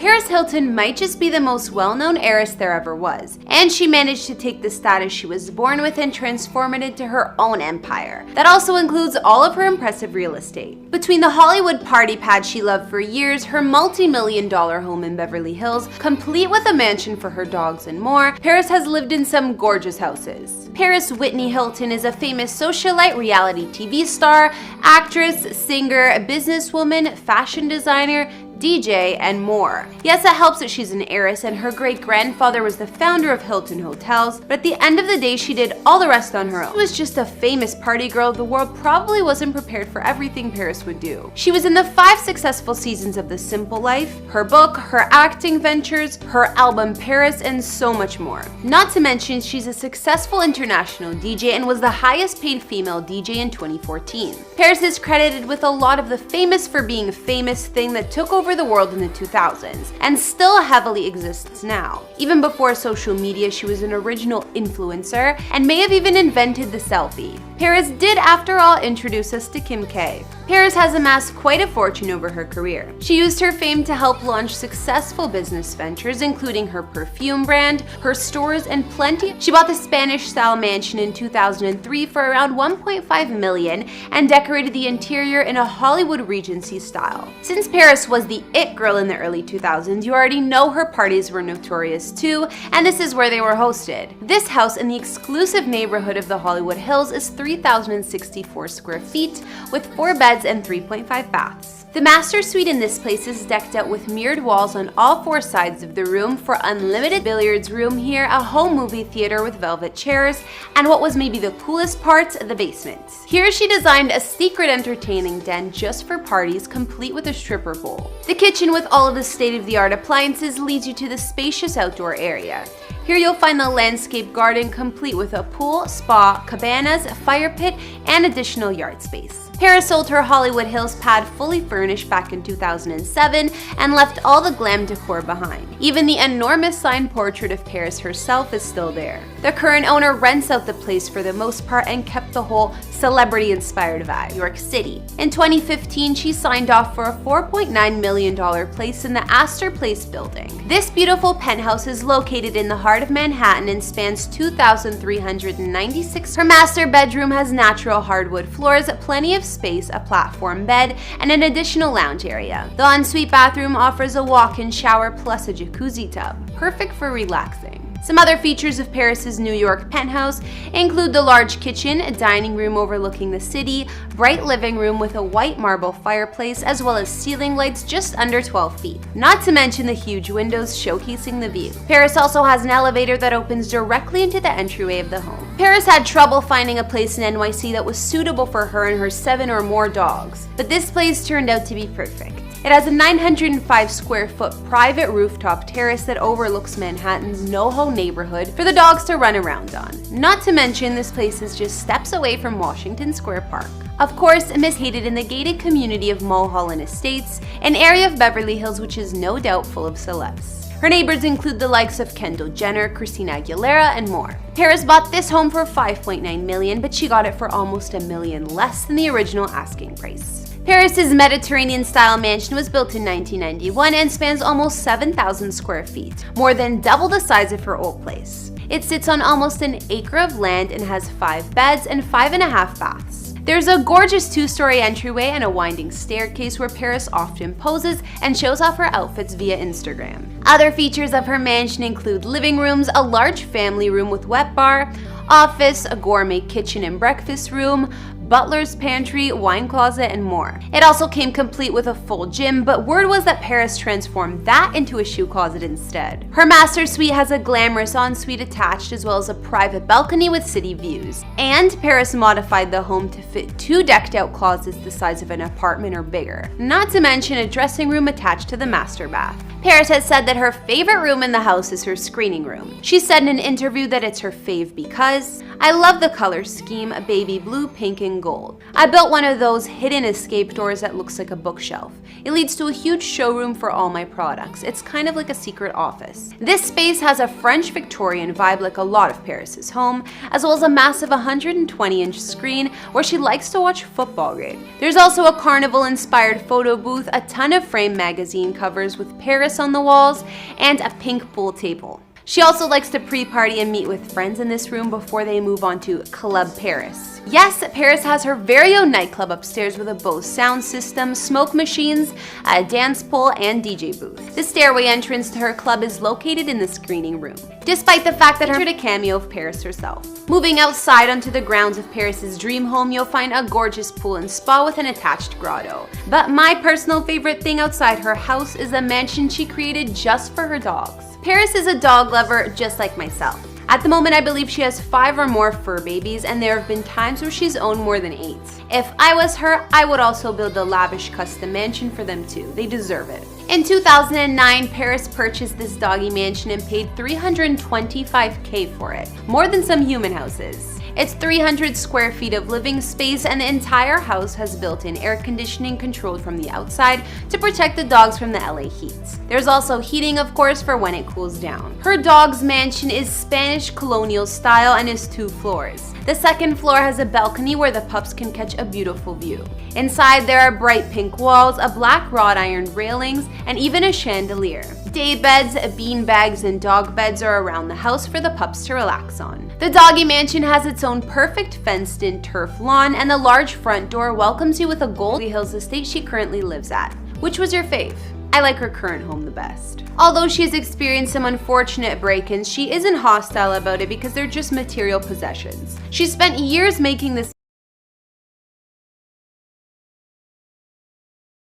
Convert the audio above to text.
Peris Hilton might just be the most well-known heiress there ever was, and she managed to take the status she was born with and transform it into her own empire. That also includes all of her impressive real estate. Between the Hollywood party pad she loved for years, her multi-million-dollar home in Beverly Hills, complete with a mansion for her dogs and more, Peris has lived in some gorgeous houses. Peris Whitney Hilton is a famous socialite, reality TV star, actress, singer, businesswoman, fashion designer, DJ, and more. Yes, it helps that she's an heiress and her great-grandfather was the founder of Hilton Hotels, but at the end of the day, she did all the rest on her own. She was just a famous party girl. The world probably wasn't prepared for everything Peris would do. She was in the 5 successful seasons of The Simple Life, her book, her acting ventures, her album Peris, and so much more. Not to mention, she's a successful international DJ and was the highest paid female DJ in 2014. Peris is credited with a lot of the famous for being famous thing that took over the world in the 2000s and still heavily exists now. Even before social media, she was an original influencer and may have even invented the selfie. Peris did, after all, introduce us to Kim K. Peris has amassed quite a fortune over her career. She used her fame to help launch successful business ventures, including her perfume brand, her stores, and plenty. She bought the Spanish-style mansion in 2003 for around $1.5 million and decorated the interior in a Hollywood Regency style. Since Peris was the it girl in the early 2000s, you already know her parties were notorious too, and this is where they were hosted. This house in the exclusive neighborhood of the Hollywood Hills is 3,064 square feet with 4 beds and 3.5 baths. The master suite in this place is decked out with mirrored walls on all 4 sides of the room for unlimited billiards room here, a home movie theater with velvet chairs, and what was maybe the coolest part, the basement. Here she designed a secret entertaining den just for parties, complete with a stripper pole. The kitchen with all of the state-of-the-art appliances leads you to the spacious outdoor area. Here you'll find the landscape garden complete with a pool, spa, cabanas, fire pit, and additional yard space. Peris sold her Hollywood Hills pad fully furnished back in 2007 and left all the glam decor behind. Even the enormous signed portrait of Peris herself is still there. The current owner rents out the place for the most part and kept the whole celebrity-inspired vibe, New York City. In 2015, she signed off for a $4.9 million place in the Astor Place building. This beautiful penthouse is located in the heart of Manhattan and spans 2,396. Her master bedroom has natural hardwood floors, plenty of space, a platform bed, and an additional lounge area. The ensuite bathroom offers a walk-in shower plus a jacuzzi tub, perfect for relaxing. Some other features of Peris's New York penthouse include the large kitchen, a dining room overlooking the city, bright living room with a white marble fireplace, as well as ceiling lights just under 12 feet. Not to mention the huge windows showcasing the view. Peris also has an elevator that opens directly into the entryway of the home. Peris had trouble finding a place in NYC that was suitable for her and her 7 or more dogs, but this place turned out to be perfect. It has a 905 square foot private rooftop terrace that overlooks Manhattan's NoHo neighborhood for the dogs to run around on. Not to mention, this place is just steps away from Washington Square Park. Of course, mishated in the gated community of Mulholland Estates, an area of Beverly Hills which is no doubt full of celebs. Her neighbors include the likes of Kendall Jenner, Christina Aguilera, and more. Peris bought this home for $5.9 million, but she got it for almost $1 million less than the original asking price. Peris's Mediterranean-style mansion was built in 1991 and spans almost 7,000 square feet, more than double the size of her old place. It sits on almost an acre of land and has 5 beds and 5.5 baths. There's a gorgeous 2-story entryway and a winding staircase where Peris often poses and shows off her outfits via Instagram. Other features of her mansion include living rooms, a large family room with wet bar, office, a gourmet kitchen and breakfast room, butler's pantry, wine closet, and more. It also came complete with a full gym, but word was that Peris transformed that into a shoe closet instead. Her master suite has a glamorous ensuite attached, as well as a private balcony with city views. And Peris modified the home to fit 2 decked-out closets the size of an apartment or bigger, not to mention a dressing room attached to the master bath. Peris has said that her favorite room in the house is her screening room. She said in an interview that it's her fave because, "I love the color scheme, baby blue, pink, and gold. I built one of those hidden escape doors that looks like a bookshelf. It leads to a huge showroom for all my products. It's kind of like a secret office." This space has a French Victorian vibe like a lot of Peris's home, as well as a massive 120-inch screen where she likes to watch football games. There's also a carnival-inspired photo booth, a ton of framed magazine covers with Peris Paris on the walls, and a pink pool table. She also likes to pre-party and meet with friends in this room before they move on to Club Paris. Yes, Paris has her very own nightclub upstairs with a Bose sound system, smoke machines, a dance pole, and DJ booth. The stairway entrance to her club is located in the screening room, despite the fact that her featured a cameo of Paris herself. Moving outside onto the grounds of Paris's dream home, you'll find a gorgeous pool and spa with an attached grotto. But my personal favorite thing outside her house is a mansion she created just for her dogs. Paris is a dog lover just like myself. At the moment, I believe she has 5 or more fur babies, and there have been times where she's owned more than 8. If I was her, I would also build a lavish custom mansion for them too. They deserve it. In 2009, Paris purchased this doggy mansion and paid $325K for it, more than some human houses. It's 300 square feet of living space, and the entire house has built-in air conditioning controlled from the outside to protect the dogs from the LA heat. There's also heating, of course, for when it cools down. Her dog's mansion is Spanish colonial style and is 2 floors. The second floor has a balcony where the pups can catch a beautiful view. Inside, there are bright pink walls, a black wrought iron railings, and even a chandelier. Day beds, bean bags, and dog beds are around the house for the pups to relax on. The doggy mansion has its own perfect fenced-in turf lawn, and the large front door welcomes you with a Goldie Hills estate she currently lives at. Which was your fave? I like her current home the best. Although she has experienced some unfortunate break-ins, she isn't hostile about it because they're just material possessions. She spent years making this